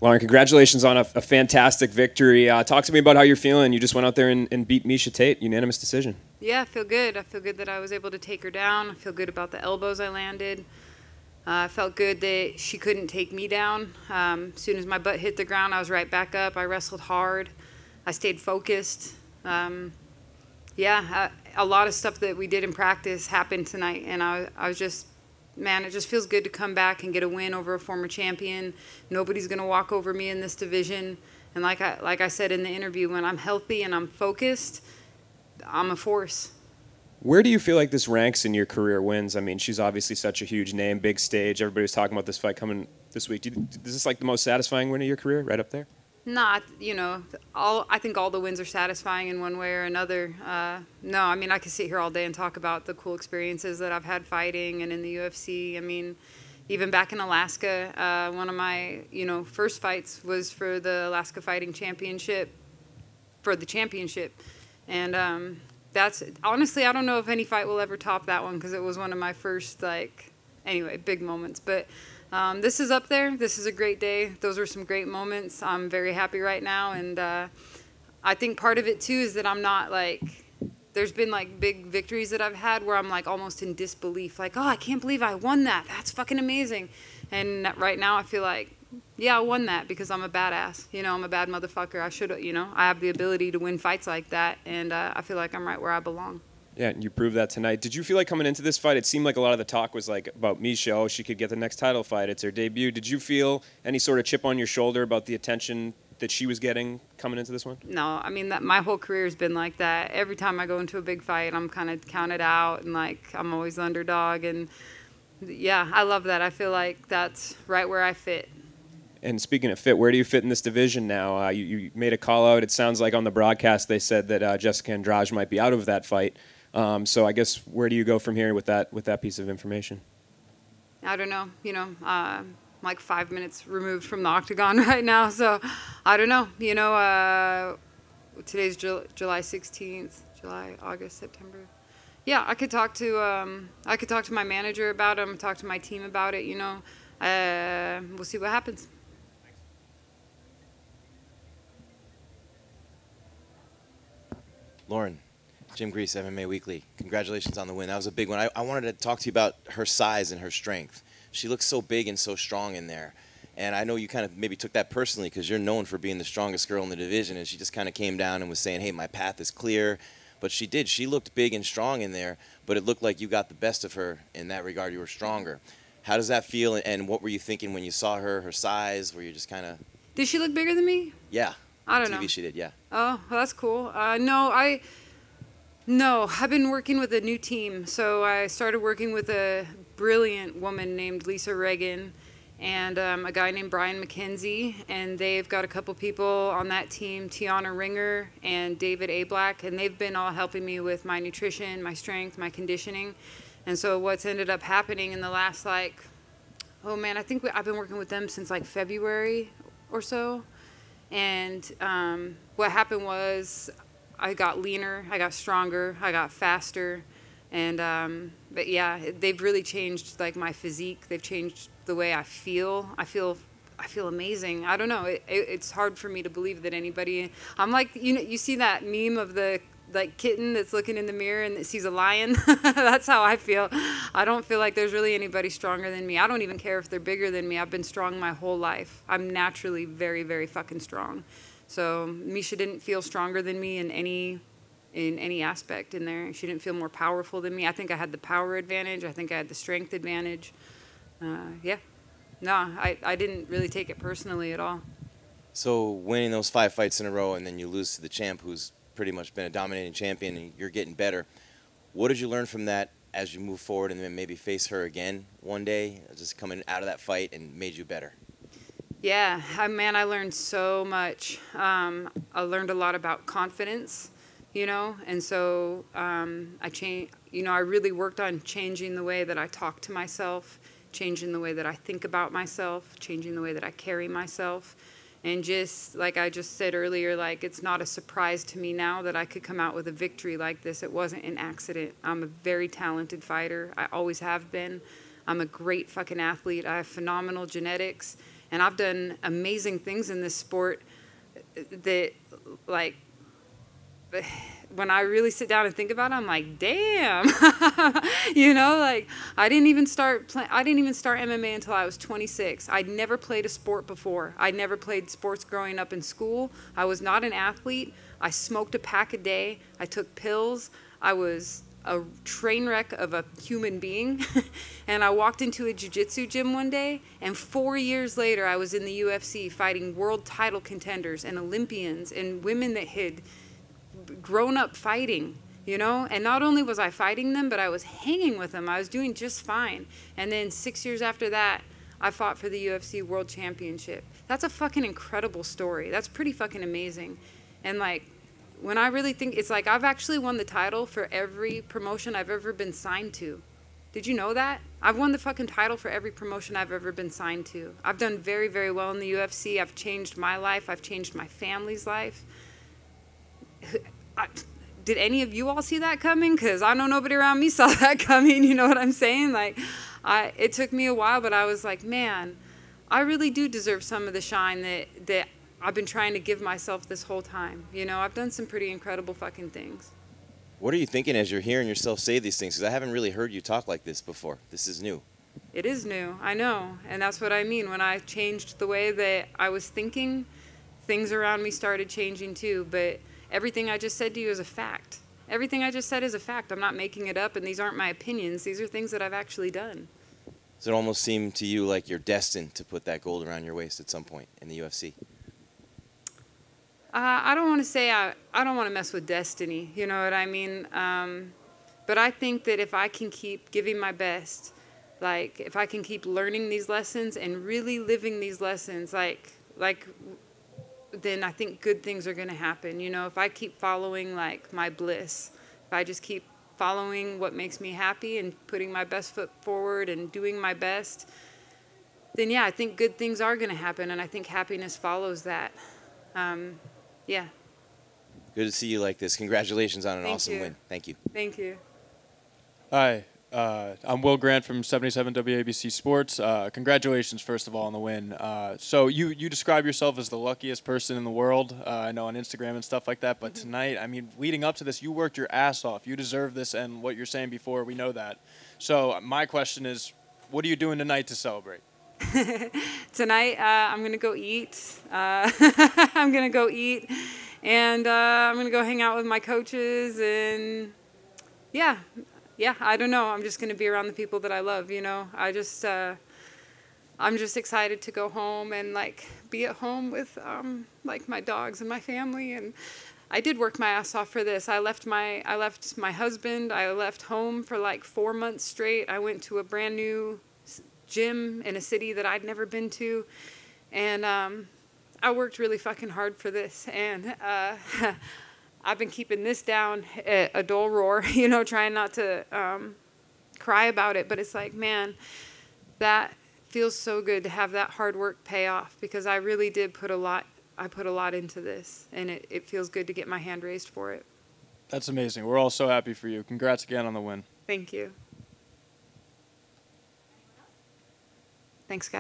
Lauren, congratulations on a fantastic victory. Talk to me about how you're feeling. You just went out there and beat Miesha Tate, unanimous decision. Yeah, I feel good. I feel good that I was able to take her down. I feel good about the elbows I landed. I felt good that she couldn't take me down. As soon as my butt hit the ground, I was right back up. I wrestled hard. I stayed focused. Yeah, a lot of stuff that we did in practice happened tonight, and I was just, man, it just feels good to come back and get a win over a former champion. Nobody's going to walk over me in this division. And like I said in the interview, when I'm healthy and I'm focused, I'm a force. Where do you feel like this ranks in your career wins? I mean, she's obviously such a huge name, big stage. Everybody was talking about this fight coming this week. Is this like the most satisfying win of your career, right up there? Not, you know, I think all the wins are satisfying in one way or another. No, I mean, I could sit here all day and talk about the cool experiences that I've had fighting and in the UFC. I mean, even back in Alaska, one of my, first fights was for the Alaska Fighting Championship, for the championship. And that's, honestly, I don't know if any fight will ever top that one because it was one of my first, anyway, big moments. But this is up there. This is a great day. Those were some great moments. I'm very happy right now. And I think part of it, too, is that I'm not, there's been, big victories that I've had where I'm, almost in disbelief. Like, oh, I can't believe I won that. That's fucking amazing. And right now I feel like, yeah, I won that because I'm a badass. I'm a bad motherfucker. I should, I have the ability to win fights like that. And I feel like I'm right where I belong. Yeah, and you proved that tonight. Did you feel like coming into this fight, it seemed like a lot of the talk was about Miesha, oh, she could get the next title fight, it's her debut. Did you feel any sort of chip on your shoulder about the attention that she was getting coming into this one? No, I mean, my whole career has been like that. Every time I go into a big fight, I'm kind of counted out and I'm always the underdog. And yeah, I love that. I feel like that's right where I fit. And speaking of fit, where do you fit in this division now? You made a call out. It sounds like on the broadcast they said that Jessica Andrade might be out of that fight. So I guess where do you go from here with that piece of information? I don't know. I'm like 5 minutes removed from the octagon right now, so I don't know. Today's July 16th, July, August, September. Yeah, I could talk to my manager about it. Talk to my team about it. We'll see what happens. Lauren, Jim Grease, MMA Weekly. Congratulations on the win. That was a big one. I wanted to talk to you about her size and her strength. She looks so big and so strong in there. And I know you kind of maybe took that personally because you're known for being the strongest girl in the division, and she just kind of came down and was saying, hey, my path is clear. But she did. She looked big and strong in there, but it looked like you got the best of her in that regard. You were stronger. How does that feel, and what were you thinking when you saw her size? Were you just kind of... Did she look bigger than me? Yeah. I don't on TV know. She did, yeah. Oh, well, that's cool. No, I've been working with a new team. So I started working with a brilliant woman named Lisa Reagan and a guy named Brian McKenzie. And they've got a couple people on that team, Tiana Ringer and David A. Black. And they've been all helping me with my nutrition, my strength, my conditioning. And so what's ended up happening in the last, I think I've been working with them since February or so. And what happened was I got leaner, I got stronger, I got faster, and but yeah, they've really changed my physique. They've changed the way I feel. I feel amazing. I don't know. It's hard for me to believe that anybody. I'm like, you see that meme of the kitten that's looking in the mirror and that sees a lion. That's how I feel. I don't feel like there's really anybody stronger than me. I don't even care if they're bigger than me. I've been strong my whole life. I'm naturally very, very fucking strong. So Miesha didn't feel stronger than me in any aspect in there. She didn't feel more powerful than me. I think I had the power advantage. I think I had the strength advantage. Yeah. No, I didn't really take it personally at all. So winning those 5 fights in a row and then you lose to the champ who's pretty much been a dominating champion and you're getting better. What did you learn from that as you move forward and then maybe face her again one day, just coming out of that fight and made you better? Yeah, man, I learned so much. I learned a lot about confidence, and so I changed. I really worked on changing the way that I talk to myself, changing the way that I think about myself, changing the way that I carry myself. And just like I just said earlier, it's not a surprise to me now that I could come out with a victory like this. It wasn't an accident. I'm a very talented fighter. I always have been. I'm a great fucking athlete. I have phenomenal genetics. And I've done amazing things in this sport that, like, when I really sit down and think about it, I'm like, damn, you know, like I didn't even start MMA until I was 26. I'd never played a sport before. I'd never played sports growing up in school. I was not an athlete. I smoked a pack a day. I took pills. I was a train wreck of a human being. And I walked into a jiu-jitsu gym one day, and 4 years later I was in the UFC fighting world title contenders and Olympians and women that had grown up fighting, you know. And not only was I fighting them, but I was hanging with them. I was doing just fine. And then 6 years after that, I fought for the UFC World Championship. That's a fucking incredible story. That's pretty fucking amazing. And like, when I really think, it's like I've actually won the title for every promotion I've ever been signed to. Did you know that? I've won the fucking title for every promotion I've ever been signed to. I've done very, very well in the UFC. I've changed my life. I've changed my family's life. Did any of you all see that coming? Because I know nobody around me saw that coming. You know what I'm saying? Like, it took me a while, but I was like, man, I really do deserve some of the shine that I've been trying to give myself this whole time. You know, I've done some pretty incredible fucking things. What are you thinking as you're hearing yourself say these things? Because I haven't really heard you talk like this before. This is new. It is new, I know. And that's what I mean. When I changed the way that I was thinking, things around me started changing too. But everything I just said to you is a fact. Everything I just said is a fact. I'm not making it up, and these aren't my opinions. These are things that I've actually done. Does it almost seem to you like you're destined to put that gold around your waist at some point in the UFC? I don't want to say I don't want to mess with destiny. You know what I mean? But I think that if I can keep giving my best, like if I can keep learning these lessons and really living these lessons, like then I think good things are going to happen. You know, if I keep following like my bliss, if I just keep following what makes me happy and putting my best foot forward and doing my best, then yeah, I think good things are going to happen, and I think happiness follows that. Yeah. Good to see you like this. Congratulations on an awesome you. win. Thank you. Thank you. Hi, I'm Will Grant from 77 WABC Sports. Congratulations, first of all, on the win. So you describe yourself as the luckiest person in the world, I know on Instagram and stuff like that, but tonight, I mean, leading up to this, you worked your ass off. You deserve this, and what you're saying before, we know that. So my question is, what are you doing tonight to celebrate? Tonight, I'm going to go eat. I'm going to go eat, and I'm going to go hang out with my coaches, and yeah, I don't know. I'm just going to be around the people that I love, you know. I'm just excited to go home and, like, be at home with, like, my dogs and my family, and I did work my ass off for this. I left my husband. I left home for, like, 4 months straight. I went to a brand new gym in a city that I'd never been to, and I worked really fucking hard for this, and I've been keeping this down at a dull roar, you know, trying not to cry about it, but it's like, man, that feels so good to have that hard work pay off, because I really did put a lot into this, and it feels good to get my hand raised for it. That's amazing. We're all so happy for you. Congrats again on the win. Thank you. Thanks, guys.